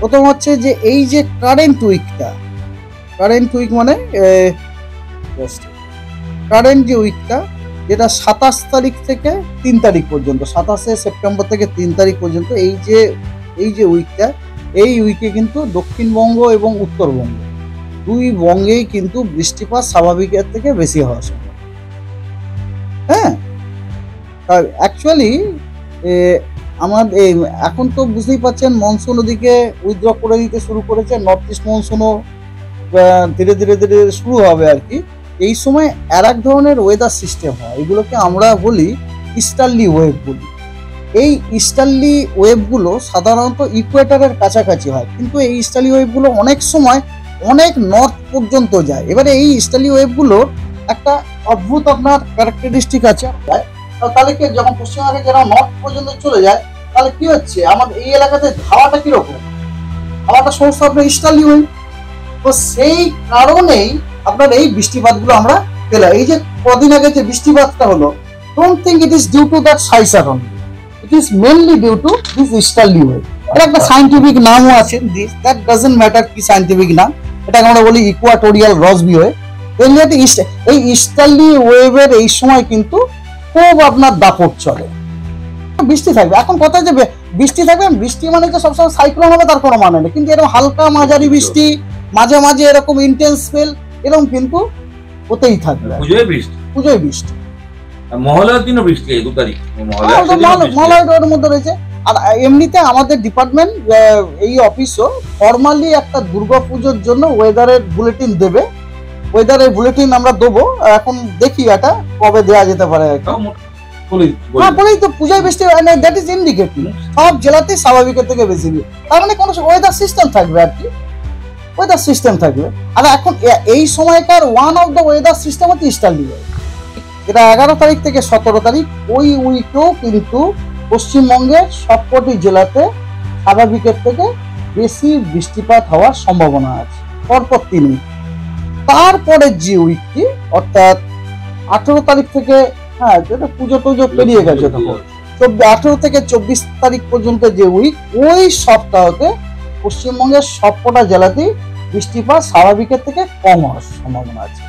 প্রথম হচ্ছে যে এই যে কারেন্ট উইক মানে কারেন্ট যে উইকটা, যেটা 27 তারিখ থেকে 3 তারিখ পর্যন্ত, 27শে সেপ্টেম্বর থেকে 3 তারিখ পর্যন্ত এই যে উইকটা, এই উইকে কিন্তু দক্ষিণবঙ্গ এবং উত্তরবঙ্গ দুই বঙ্গেই কিন্তু বৃষ্টিপাত স্বাভাবিকের থেকে বেশি হওয়া সম্ভব। হ্যাঁ, অ্যাকচুয়ালি এখন তো বুঝতেই পারছেন মনসুন ওদিকে উইথড্র করে দিতে শুরু করেছে, নর্থ ইস্ট মনসুনও ধীরে ধীরে ধীরে শুরু হবে আর কি। এই সময় আর এক ধরনের ওয়েদার সিস্টেম হয়, এগুলোকে আমরা বলি ইস্টার্লি ওয়েভ বলি। এই ইস্টার্লি ওয়েভগুলো সাধারণত ইকুয়েটরের কাছাকাছি হয়, কিন্তু এই ইস্টার্লি ওয়েভগুলো অনেক সময় অনেক নর্থ পর্যন্ত যায়। এবারে এই ইস্টার্লি ওয়েভগুলোর একটা অদ্ভুত আপনার ক্যারেক্টারিস্টিক আছে, তাহলে কি যখন পশ্চিমবঙ্গে যারা নর্থ পর্যন্ত চলে যায়, তাহলে কি হচ্ছে আমাদের এই এলাকাতে হাওয়াটা কিরকম, হাওয়াটা সমস্ত আপনার ইস্টার্লি ওয়েভ। তো সেই কারণেই আপনার এই বৃষ্টিপাতগুলো আমরা পেলাম। এই যে কদিন আগে যে বৃষ্টিপাতটা হলো, don't think it is due to that cyclone only, it is mainly due to this easterly wave. এটা একটা সাইন্টিফিক নামও আছে, দ্যাট ডাজন্ট ম্যাটার কি সাইন্টিফিক নাম, এটাকে আমরা বলি ইকুয়াটোরিয়াল রসবি ওয়েভ। এই ইস্টার্লি ওয়েভের এই সময় কিন্তু খুব আপনার দাপট চলে, বৃষ্টি থাকবে। এখন কথা যে বৃষ্টি থাকবে, বৃষ্টি মানে যে সবসময় সাইক্লোন হবে তার কোনো মানে নেই, কিন্তু এরকম হালকা মাঝারি বৃষ্টি, মাঝে মাঝে এরকম ইন্টেন্স স্পেল এরকম কিন্তু হতেই থাকবে। পুজোয় বৃষ্টি, মহালয়ার দিনও বৃষ্টি, 2 তারিখ মহালয়ার মধ্যে রয়েছে। আর এমনিতে আমাদের ডিপার্টমেন্ট এই অফিসও ফর্মালি একটা দুর্গাপুজোর জন্য ওয়েদারের বুলেটিন দেবে। ওয়েদারের বুলেটিন আমরা দেবো, এখন দেখি এটা কবে দেওয়া যেতে পারে। হ্যাঁ, বলেই তো পুজোয় বৃষ্টি, দ্যাট ইজ ইন্ডিকেটিভ সব জেলাতেই স্বাভাবিকের থেকে বেশি, তার মানে কোনো ওয়েদার সিস্টেম থাকবে আর কি, ওয়েদার সিস্টেম থাকবে। আর এখন এই সময়কার one of the weather system হচ্ছে ইস্টার্লি ওয়েভ। এটা 11 তারিখ থেকে 17 তারিখ, ওই উইকেও কিন্তু পশ্চিমবঙ্গের সবকটি জেলাতে স্বাভাবিকের থেকে বেশি বৃষ্টিপাত হওয়ার সম্ভাবনা আছে পরপর 3 উইক। তারপরের যে উইকটি অর্থাৎ 18 তারিখ থেকে, হ্যাঁ যেটা পুজো টুজো পেরিয়ে গেছে তখন, 18 থেকে 24 তারিখ পর্যন্ত যে উইক, ওই সপ্তাহতে পশ্চিমবঙ্গের সবকটা জেলাতেই বৃষ্টিপাত স্বাভাবিকের থেকে কম হওয়ার সম্ভাবনা আছে।